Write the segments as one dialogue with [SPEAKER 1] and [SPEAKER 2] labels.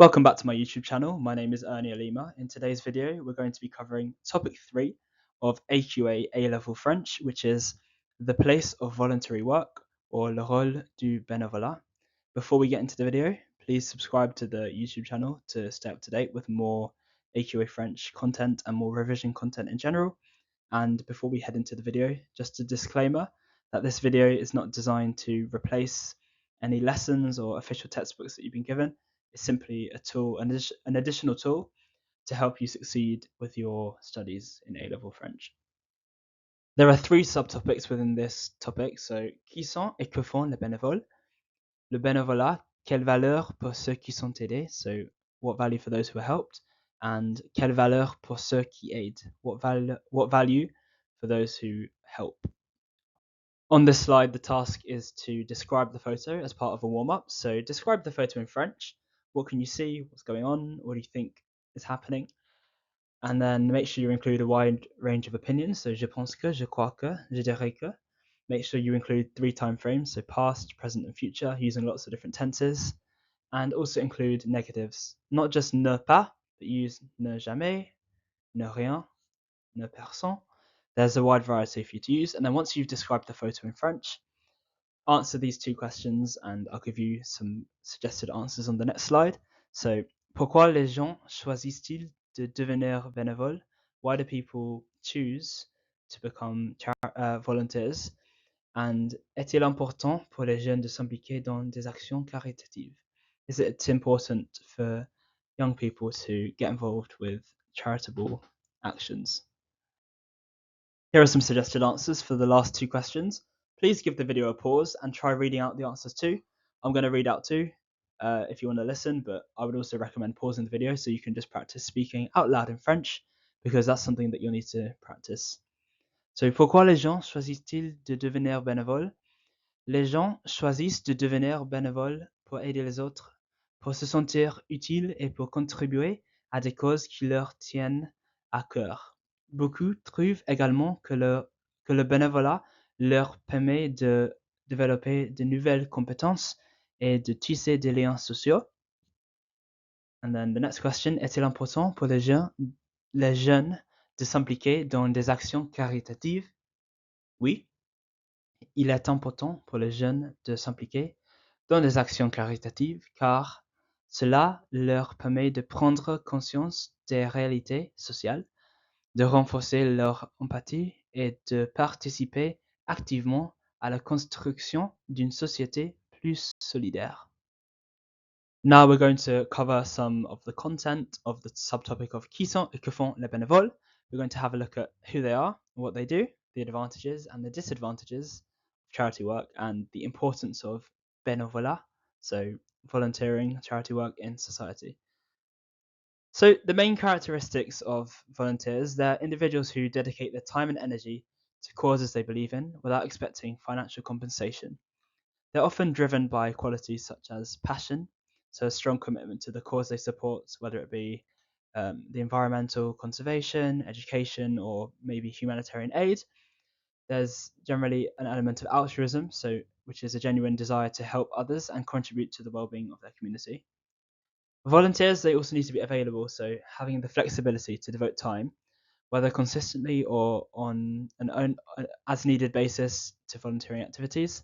[SPEAKER 1] Welcome back to my YouTube channel. My name is Ernie Alima. In today's video, we're going to be covering topic 3 of AQA A-level French, which is the place of voluntary work, or le rôle du bénévolat. Before we get into the video, please subscribe to the YouTube channel to stay up to date with more AQA French content and more revision content in general. And before we head into the video, just a disclaimer that this video is not designed to replace any lessons or official textbooks that you've been given. It's simply a tool, an additional tool to help you succeed with your studies in A-level French. There are 3 subtopics within this topic. So, qui sont et que font les bénévoles? Le bénévolat, quelle valeur pour ceux qui sont aidés? So, what value for those who are helped? And quelle valeur pour ceux qui aident? What value for those who help? On this slide, the task is to describe the photo as part of a warm-up. So describe the photo in French. What can you see? What's going on? What do you think is happening? And then make sure you include a wide range of opinions. So je pense que, je crois que, je dirais que. Make sure you include 3 time frames, so past, present, and future, using lots of different tenses. And also include negatives, not just ne pas, but use ne jamais, ne rien, ne personne. There's a wide variety for you to use. And then once you've described the photo in French, answer these 2 questions, and I'll give you some suggested answers on the next slide. So, pourquoi les gens choisissent-ils de devenir bénévoles? Why do people choose to become volunteers? And est-il important pour les jeunes de s'impliquer dans des actions caritatives? Is it important for young people to get involved with charitable actions? Here are some suggested answers for the last 2 questions. Please give the video a pause and try reading out the answers too. I'm going to read out too if you want to listen, but I would also recommend pausing the video so you can just practice speaking out loud in French, because that's something that you'll need to practice. So, pourquoi les gens choisissent-ils de devenir bénévoles? Les gens choisissent de devenir bénévoles pour aider les autres, pour se sentir utiles et pour contribuer à des causes qui leur tiennent à cœur. Beaucoup trouvent également que le bénévolat leur permet de développer de nouvelles compétences et de tisser des liens sociaux. And then the next question, est-il important pour les jeunes de s'impliquer dans des actions caritatives? Oui, il est important pour les jeunes de s'impliquer dans des actions caritatives car cela leur permet de prendre conscience des réalités sociales, de renforcer leur empathie et de participer activement à la construction d'une société plus solidaire. Now we're going to cover some of the content of the subtopic of qui sont et que font les bénévoles. We're going to have a look at who they are, what they do, the advantages and the disadvantages of charity work, and the importance of bénévolat, so volunteering, charity work in society. So the main characteristics of volunteers, they're individuals who dedicate their time and energy to causes they believe in without expecting financial compensation. They're often driven by qualities such as passion, so a strong commitment to the cause they support, whether it be the environmental conservation, education, or maybe humanitarian aid. There's generally an element of altruism, which is a genuine desire to help others and contribute to the well-being of their community. Volunteers, they also need to be available, so having the flexibility to devote time, whether consistently or on an as-needed basis, to volunteering activities.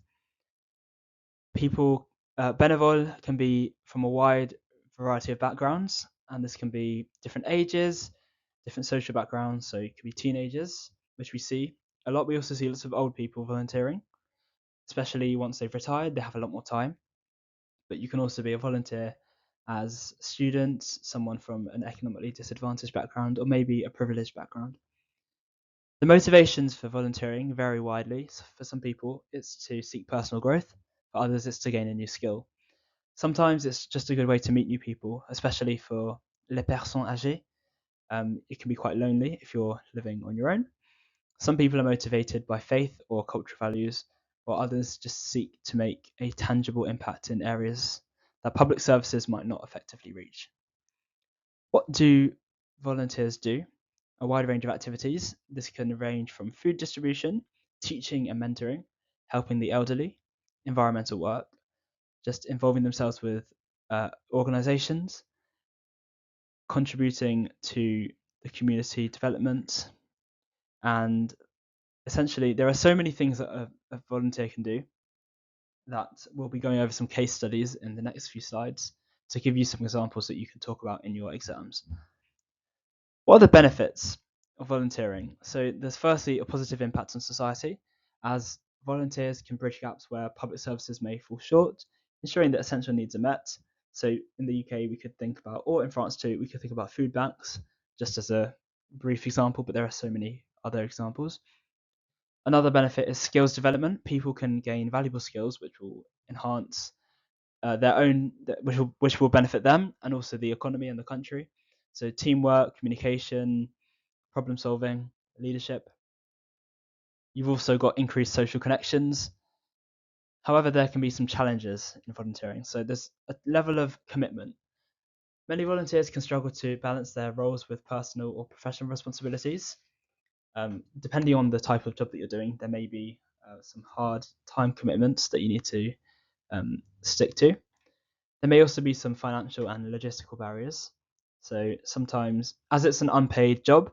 [SPEAKER 1] Bénévoles can be from a wide variety of backgrounds, and this can be different ages, different social backgrounds. So it could be teenagers, which we see a lot. We also see lots of old people volunteering, especially once they've retired, they have a lot more time. But you can also be a volunteer as students, someone from an economically disadvantaged background, or maybe a privileged background. The motivations for volunteering vary widely. So for some people, it's to seek personal growth. For others, it's to gain a new skill. Sometimes it's just a good way to meet new people, especially for les personnes âgées. It can be quite lonely if you're living on your own. Some people are motivated by faith or cultural values, while others just seek to make a tangible impact in areas that public services might not effectively reach. What do volunteers do? A wide range of activities. This can range from food distribution, teaching and mentoring, helping the elderly, environmental work, just involving themselves with organizations, contributing to the community development, and essentially there are so many things that a volunteer can do that we'll be going over some case studies in the next few slides to give you some examples that you can talk about in your exams. What are the benefits of volunteering? So there's firstly a positive impact on society, as volunteers can bridge gaps where public services may fall short, ensuring that essential needs are met. So in the UK, we could think about, or in France too, we could think about food banks, just as a brief example, but there are so many other examples. Another benefit is skills development. People can gain valuable skills which will enhance their own, which will benefit them and also the economy and the country. So teamwork, communication, problem solving, leadership. You've also got increased social connections. However, there can be some challenges in volunteering. So there's a level of commitment. Many volunteers can struggle to balance their roles with personal or professional responsibilities. Depending on the type of job that you're doing, there may be some hard time commitments that you need to stick to. There may also be some financial and logistical barriers. So sometimes, as it's an unpaid job,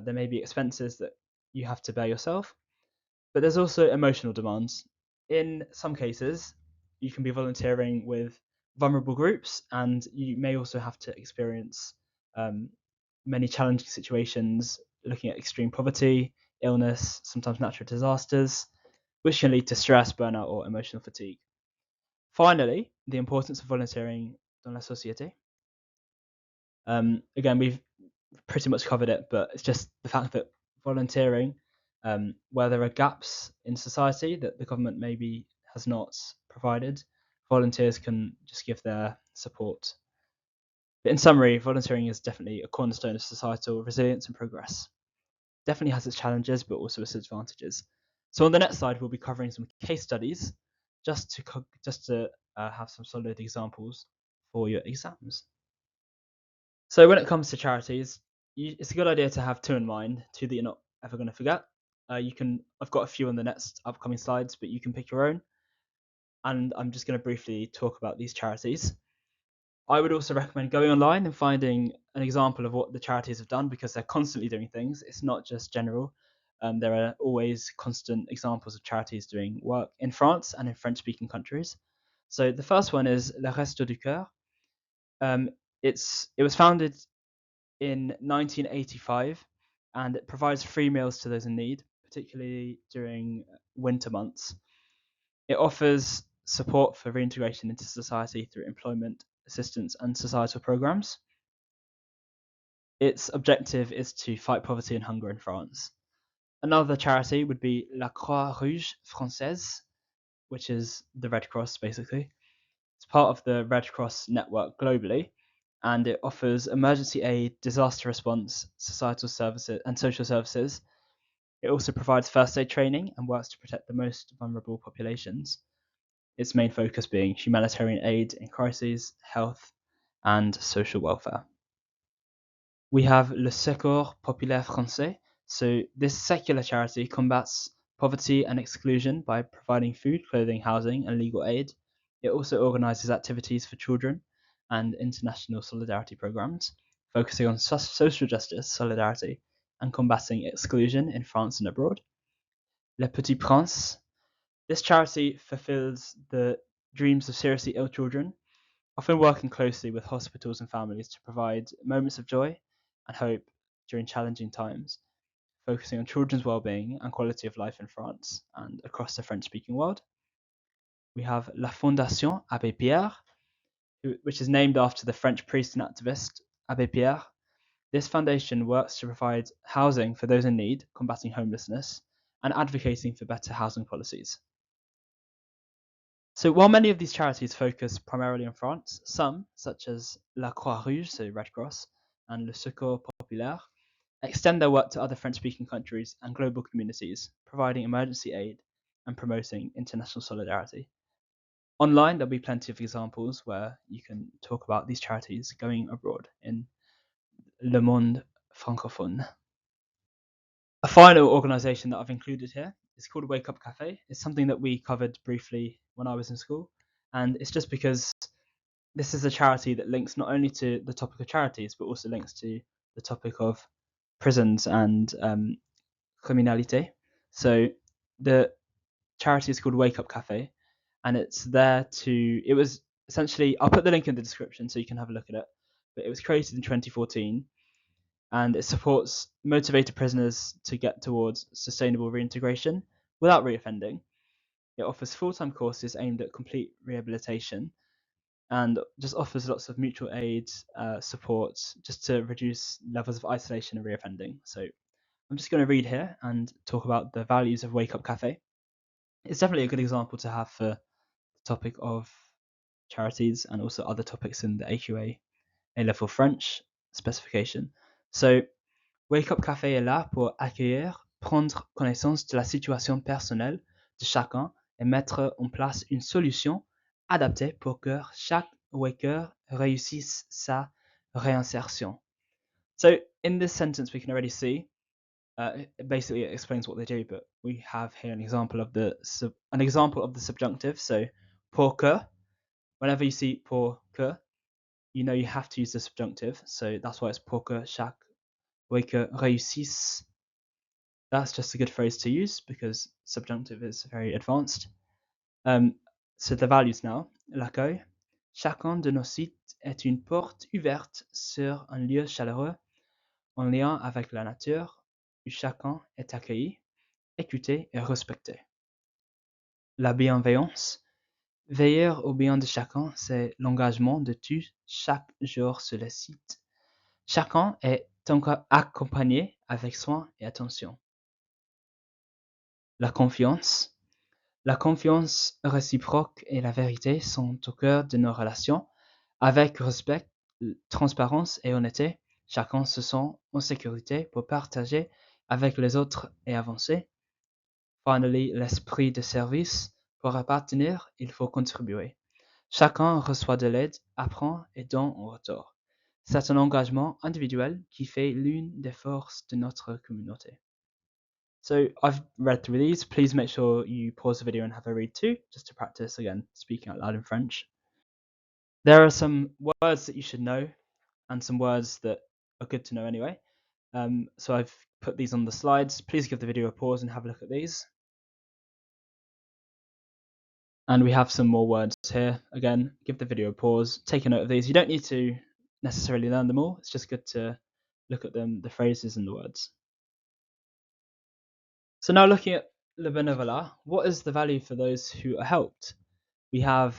[SPEAKER 1] there may be expenses that you have to bear yourself. But there's also emotional demands. In some cases, you can be volunteering with vulnerable groups, and you may also have to experience many challenging situations, looking at extreme poverty, illness, sometimes natural disasters, which can lead to stress, burnout, or emotional fatigue. Finally, the importance of volunteering dans la société. Again, we've pretty much covered it, but it's just the fact that volunteering, where there are gaps in society that the government maybe has not provided, volunteers can just give their support. But in summary, volunteering is definitely a cornerstone of societal resilience and progress. Definitely has its challenges, but also its advantages. So on the next slide, we'll be covering some case studies just to have some solid examples for your exams. So when it comes to charities, it's a good idea to have two in mind, two that you're not ever going to forget. I've got a few on the next upcoming slides, but you can pick your own. And I'm just going to briefly talk about these charities. I would also recommend going online and finding an example of what the charities have done, because they're constantly doing things. It's not just general. There are always constant examples of charities doing work in France and in French-speaking countries. So the first one is Le Resto du Cœur. It was founded in 1985, and it provides free meals to those in need, particularly during winter months. It offers support for reintegration into society through employment assistance and societal programs. Its objective is to fight poverty and hunger in France. Another charity would be La Croix-Rouge Française, which is the Red Cross basically. It's part of the Red Cross network globally, and it offers emergency aid, disaster response, societal services, and social services. It also provides first aid training and works to protect the most vulnerable populations, its main focus being humanitarian aid in crises, health, and social welfare. We have Le Secours Populaire Français. So this secular charity combats poverty and exclusion by providing food, clothing, housing, and legal aid. It also organises activities for children and international solidarity programs, focusing on social justice, solidarity, and combating exclusion in France and abroad. Le Petit Prince. This charity fulfills the dreams of seriously ill children, often working closely with hospitals and families to provide moments of joy and hope during challenging times, focusing on children's well-being and quality of life in France and across the French-speaking world. We have La Fondation Abbé Pierre, which is named after the French priest and activist Abbé Pierre. This foundation works to provide housing for those in need, combating homelessness, and advocating for better housing policies. So while many of these charities focus primarily on France, some, such as La Croix-Rouge, so Red Cross, and Le Secours Populaire, extend their work to other French-speaking countries and global communities, providing emergency aid and promoting international solidarity. Online, there'll be plenty of examples where you can talk about these charities going abroad in Le Monde Francophone. A final organisation that I've included here is called Wake Up Cafe. It's something that we covered briefly when I was in school, and it's just because this is a charity that links not only to the topic of charities, but also links to the topic of prisons and criminalité. So the charity is called Wake Up Cafe, and it's there to. It was essentially. I'll put the link in the description so you can have a look at it. But it was created in 2014, and it supports motivated prisoners to get towards sustainable reintegration without reoffending. It offers full-time courses aimed at complete rehabilitation and just offers lots of mutual aid support just to reduce levels of isolation and reoffending. So I'm just going to read here and talk about the values of Wake Up Cafe. It's definitely a good example to have for the topic of charities and also other topics in the AQA A-level French specification. So Wake Up Café est là pour accueillir, prendre connaissance de la situation personnelle de chacun et mettre en place une solution adaptée pour que chaque waker réussisse sa réinsertion. So in this sentence, we can already see basically it explains what they do, but we have here an example of the subjunctive. So pour que, whenever you see pour que, you know you have to use the subjunctive. So that's why it's pour que chaque waker réussisse. That's just a good phrase to use because subjunctive is very advanced. So the values now. L'accueil. Chacun de nos sites est une porte ouverte sur un lieu chaleureux en lien avec la nature où chacun est accueilli, écouté et respecté. La bienveillance. Veiller au bien de chacun, c'est l'engagement de tous chaque jour sur le site. Chacun est accompagné avec soin et attention. La confiance. La confiance réciproque et la vérité sont au cœur de nos relations. Avec respect, transparence et honnêteté, chacun se sent en sécurité pour partager avec les autres et avancer. Finally, l'esprit de service. Pour appartenir, il faut contribuer. Chacun reçoit de l'aide, apprend et donne en retour. C'est un engagement individuel qui fait l'une des forces de notre communauté. So I've read through these. Please make sure you pause the video and have a read too, just to practice again speaking out loud in French. There are some words that you should know and some words that are good to know anyway. So I've put these on the slides. Please give the video a pause and have a look at these. And we have some more words here. Again, give the video a pause, take a note of these. You don't need to necessarily learn them all. It's just good to look at them, the phrases and the words. So now looking at le bénévolat, what is the value for those who are helped? We have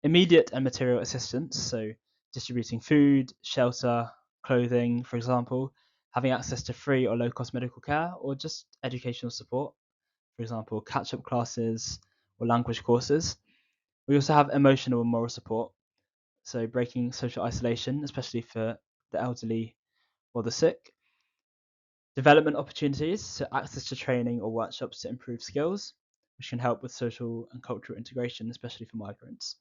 [SPEAKER 1] immediate and material assistance, so distributing food, shelter, clothing, for example, having access to free or low-cost medical care, or just educational support, for example, catch-up classes or language courses. We also have emotional and moral support, so breaking social isolation, especially for the elderly or the sick. Development opportunities, so access to training or workshops to improve skills, which can help with social and cultural integration, especially for migrants.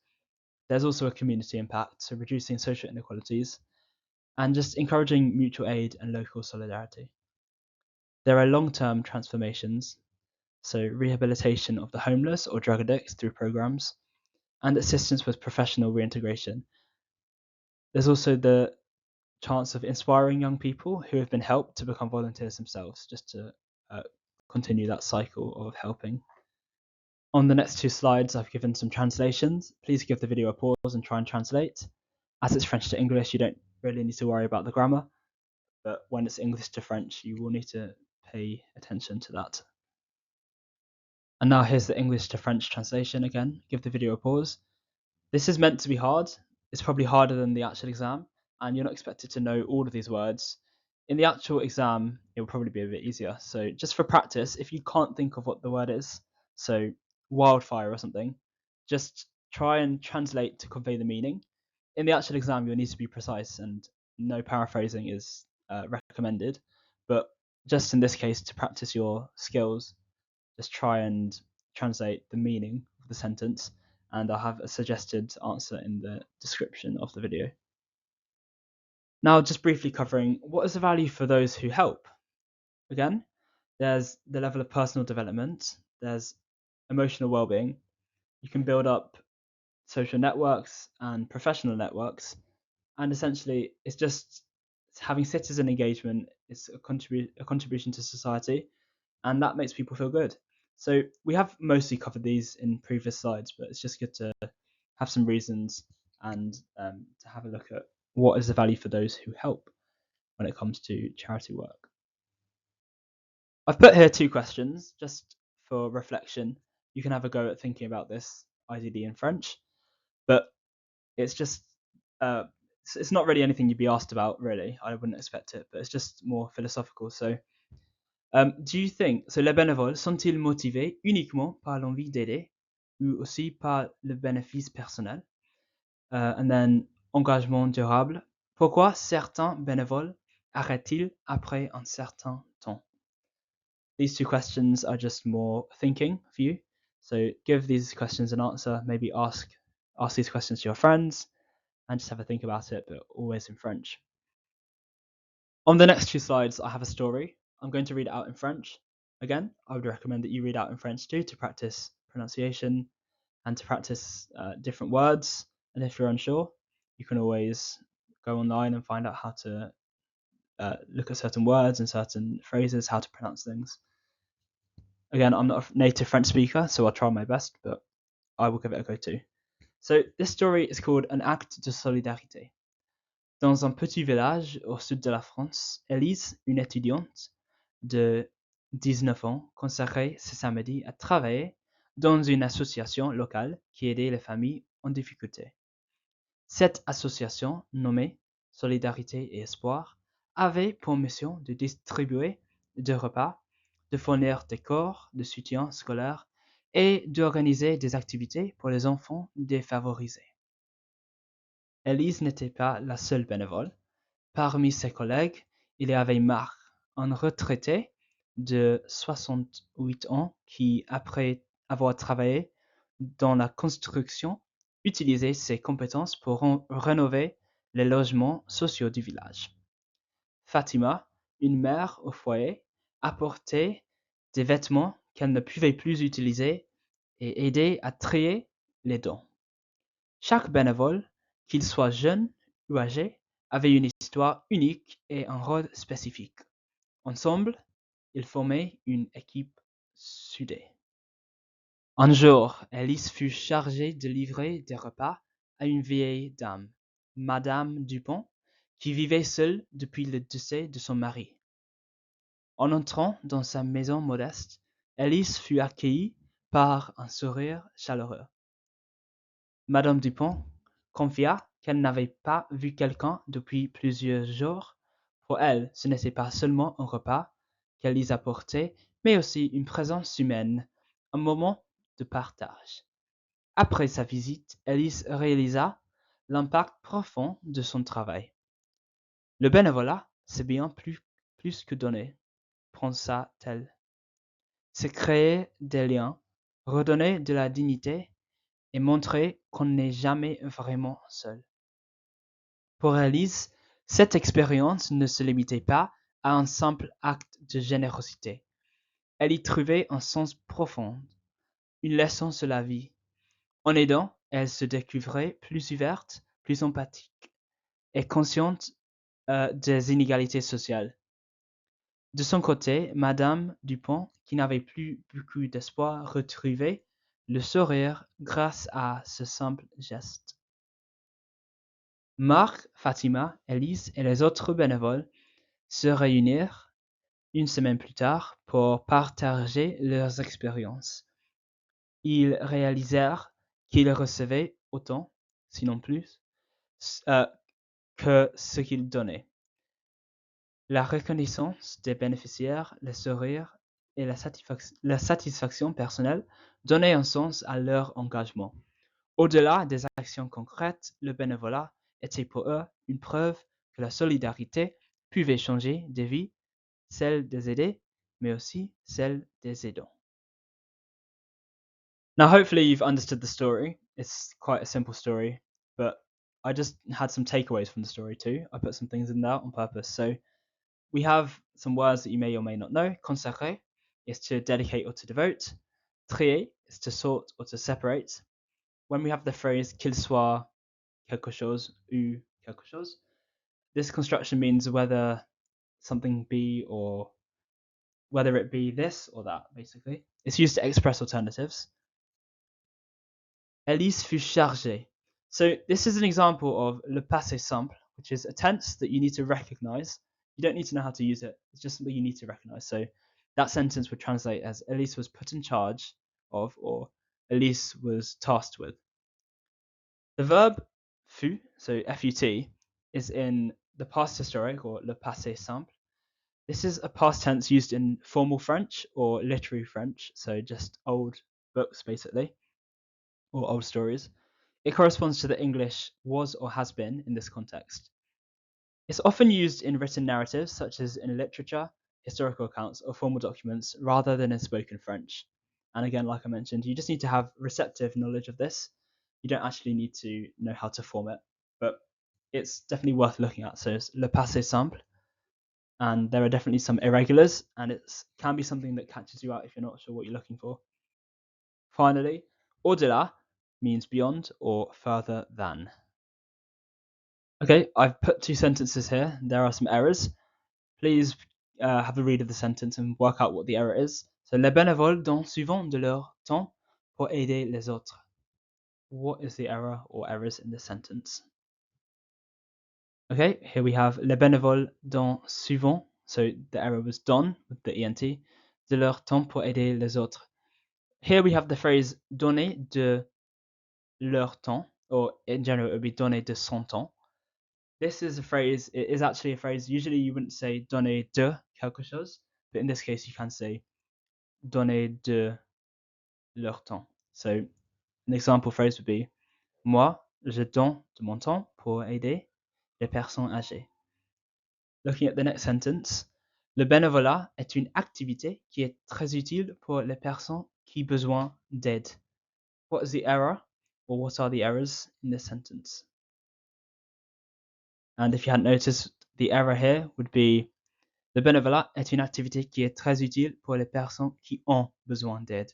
[SPEAKER 1] There's also a community impact, so reducing social inequalities and just encouraging mutual aid and local solidarity. There are long-term transformations, so rehabilitation of the homeless or drug addicts through programs, and assistance with professional reintegration. There's also the chance of inspiring young people who have been helped to become volunteers themselves, just to continue that cycle of helping. On the next two slides, I've given some translations. Please give the video a pause and try and translate. As it's French to English, you don't really need to worry about the grammar, but when it's English to French, you will need to pay attention to that. And now here's the English to French translation again. Give the video a pause. This is meant to be hard. It's probably harder than the actual exam, and you're not expected to know all of these words. In the actual exam, it will probably be a bit easier. So just for practice, if you can't think of what the word is, so wildfire or something, just try and translate to convey the meaning. In the actual exam, you'll need to be precise, and no paraphrasing is recommended. But just in this case, to practice your skills, just try and translate the meaning of the sentence, and I'll have a suggested answer in the description of the video. Now, just briefly covering what is the value for those who help. Again, there's the level of personal development, there's emotional well-being. You can build up social networks and professional networks. And essentially, it's just having citizen engagement is a contribution to society, and that makes people feel good. So we have mostly covered these in previous slides, but it's just good to have some reasons and to have a look at what is the value for those who help when it comes to charity work. I've put here 2 questions just for reflection. You can have a go at thinking about this, ideally in French, but it's just it's not really anything you'd be asked about, really. I wouldn't expect it, but it's just more philosophical. So, do you think, so les bénévoles sont-ils motivés uniquement par l'envie d'aider ou aussi par le bénéfice personnel? And then, engagement durable. Pourquoi certains bénévoles arrêtent-ils après un certain temps? These 2 questions are just more thinking for you. So give these questions an answer. Maybe ask these questions to your friends and just have a think about it, but always in French. On the next 2 slides, I have a story. I'm going to read it out in French. Again, I would recommend that you read out in French too to practice pronunciation and to practice different words. And if you're unsure, you can always go online and find out how to look at certain words and certain phrases, how to pronounce things. Again, I'm not a native French speaker, so I'll try my best, but I will give it a go too. So this story is called An acte de solidarité. Dans un petit village au sud de la France, Elise, une étudiante de 19 ans, consacrait ce samedi à travailler dans une association locale qui aidait les familles en difficulté. Cette association, nommée Solidarité et Espoir, avait pour mission de distribuer des repas, de fournir des corps de soutien scolaire et d'organiser des activités pour les enfants défavorisés. Elise n'était pas la seule bénévole. Parmi ses collègues, il y avait Marc, un retraité de 68 ans qui, après avoir travaillé dans la construction, utilisait ses compétences pour rénover les logements sociaux du village. Fatima, une mère au foyer, apportait des vêtements qu'elle ne pouvait plus utiliser et aidait à trier les dons. Chaque bénévole, qu'il soit jeune ou âgé, avait une histoire unique et un rôle spécifique. Ensemble, ils formaient une équipe soudée. Un jour, Alice fut chargée de livrer des repas à une vieille dame, Madame Dupont, qui vivait seule depuis le décès de son mari. En entrant dans sa maison modeste, Alice fut accueillie par un sourire chaleureux. Madame Dupont confia qu'elle n'avait pas vu quelqu'un depuis plusieurs jours. Pour elle, ce n'était pas seulement un repas qu'elle y apportait, mais aussi une présence humaine, un moment de partage. Après sa visite, Alice réalisa l'impact profond de son travail. Le bénévolat, c'est bien plus que donner, pensa-t-elle. C'est créer des liens, redonner de la dignité et montrer qu'on n'est jamais vraiment seul. Pour Alice, cette expérience ne se limitait pas à un simple acte de générosité. Elle y trouvait un sens profond, une leçon sur la vie. En aidant, elle se découvrait plus ouverte, plus empathique et consciente des inégalités sociales. De son côté, Madame Dupont, qui n'avait plus beaucoup d'espoir, retrouvait le sourire grâce à ce simple geste. Marc, Fatima, Elise et les autres bénévoles se réunirent une semaine plus tard pour partager leurs expériences. Ils réalisèrent qu'ils recevaient autant, sinon plus, que ce qu'ils donnaient. La reconnaissance des bénéficiaires, le sourire et la satisfaction personnelle donnaient un sens à leur engagement. Au-delà des actions concrètes, le bénévolat était pour eux une preuve que la solidarité pouvait changer des vies, celle des aidés, mais aussi celle des aidants. Now, hopefully you've understood the story. It's quite a simple story, but I just had some takeaways from the story too. I put some things in there on purpose. So we have some words that you may or may not know. Consacrer is to dedicate or to devote. Trier is to sort or to separate. when we have the phrase qu'il soit quelque chose ou quelque chose, this construction means whether something be or whether it be this or that, basically. It's used to express alternatives. Elise fut chargée. So this is an example of le passé simple, which is a tense that you need to recognize. You don't need to know how to use it. It's just something you need to recognize. So that sentence would translate as Elise was put in charge of, or Elise was tasked with. The verb fut, so fut, is in the past historic or le passé simple. This is a past tense used in formal French or literary French, so just old books basically, or old stories. It corresponds to the English was or has been in this context. It's often used in written narratives, such as in literature, historical accounts, or formal documents, rather than in spoken French. And again, like I mentioned, you just need to have receptive knowledge of this. You don't actually need to know how to form it, but it's definitely worth looking at. So it's le passé simple, and there are definitely some irregulars, and it can be something that catches you out if you're not sure what you're looking for. Finally, au-delà means beyond or further than. Okay, I've put two sentences here. There are some errors. Please have a read of the sentence and work out what the error is. So, les bénévoles donnent souvent de leur temps pour aider les autres. What is the error or errors in this sentence? Okay, here we have les bénévoles donnent souvent. So the error was don with the ent. De leur temps pour aider les autres. Here we have the phrase donner de leur temps, or in general it would be donner de son temps. This is a phrase, it is actually a phrase, usually you wouldn't say donner de quelque chose, but in this case you can say donner de leur temps. So an example phrase would be moi, je donne de mon temps pour aider les personnes âgées. Looking at the next sentence, le bénévolat est une activité qui est très utile pour les personnes qui ont besoin d'aide. What is the error, or what are the errors in this sentence? And if you hadn't noticed, the error here would be le bénévolat est une activité qui est très utile pour les personnes qui ont besoin d'aide.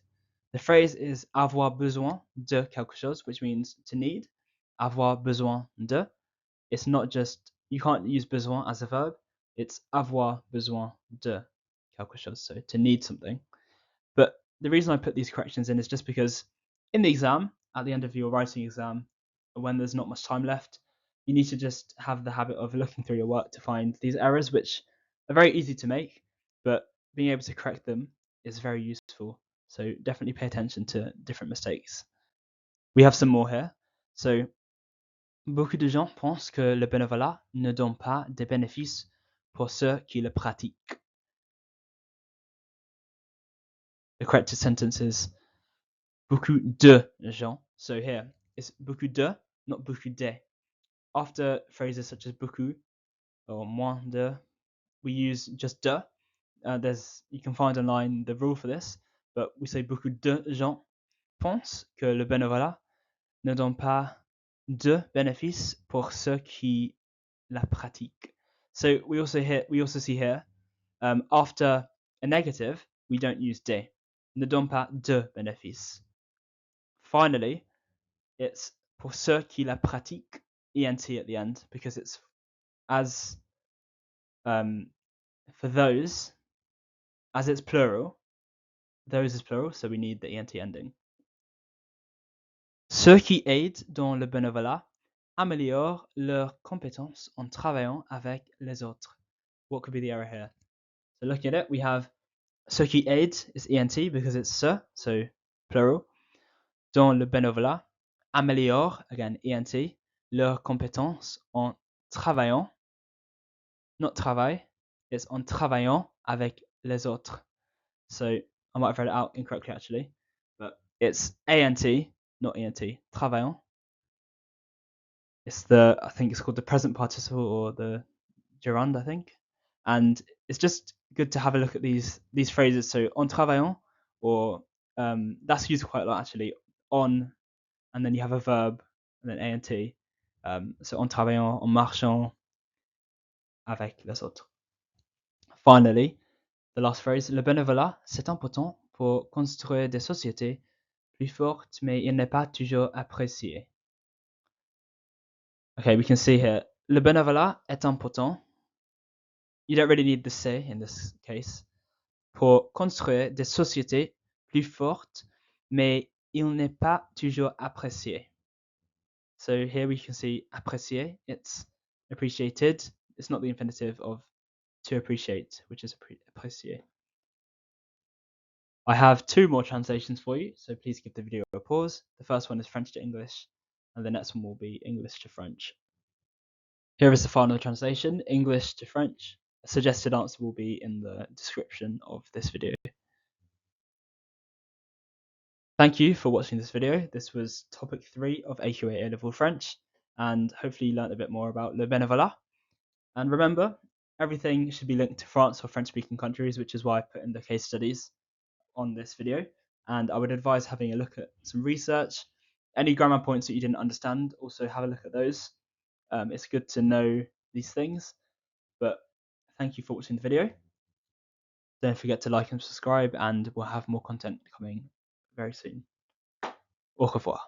[SPEAKER 1] The phrase is avoir besoin de quelque chose, which means to need. Avoir besoin de. It's not just, you can't use besoin as a verb. It's avoir besoin de quelque chose, so to need something. But the reason I put these corrections in is just because in the exam, at the end of your writing exam, when there's not much time left, you need to just have the habit of looking through your work to find these errors, which are very easy to make, but being able to correct them is very useful. So definitely pay attention to different mistakes. We have some more here. So, beaucoup de gens pensent que le bénévolat ne donne pas de bénéfices pour ceux qui le pratiquent. The correct sentence is beaucoup de gens. So here it's beaucoup de, not beaucoup de. After phrases such as beaucoup or moins de, we use just de. You can find online the rule for this, but we say beaucoup de gens pensent que le bénévolat ne donne pas de bénéfices pour ceux qui la pratiquent. So we also see here after a negative we don't use de. Ne donne pas de bénéfices. Finally, it's pour ceux qui la pratiquent, ent at the end, because it's as for those, as it's plural, those is plural, so we need the ent ending. Ceux qui aident dans le bénévolat améliorent leurs compétences en travaillant avec les autres. What could be the error here? So looking at it, we have ceux qui aident is ent because it's ceux, so plural. Dans le bénévolat, améliorent, again, ent, leurs compétences en travaillant, not travail, it's en travaillant avec les autres. So I might have read it out incorrectly actually, but it's ant, not ent, travaillant. I think it's called the present participle or the gerund, I think. And it's just good to have a look at these phrases. So en travaillant, or that's used quite a lot actually. On, and then you have a verb, and then ant. So en travaillant, en marchant avec les autres. Finally, the last phrase, le bénévolat, c'est important pour construire des sociétés plus forte, mais il n'est pas toujours apprécié. Okay, we can see here, le bénévolat est important. You don't really need the c'est in this case. Pour construire des sociétés plus fortes, mais il n'est pas toujours apprécié. So here we can see apprécier, it's appreciated. It's not the infinitive of to appreciate, which is apprécier. I have two more translations for you, so please give the video a pause. The first one is French to English, and the next one will be English to French. Here is the final translation, English to French. A suggested answer will be in the description of this video. Thank you for watching this video. This was topic 3 of AQA A-level French, and hopefully you learned a bit more about le bénévolat. And remember, everything should be linked to France or French-speaking countries, which is why I put in the case studies on this video. And I would advise having a look at some research. Any grammar points that you didn't understand, also have a look at those. It's good to know these things. But thank you for watching the video. Don't forget to like and subscribe, and we'll have more content coming very soon. Au revoir.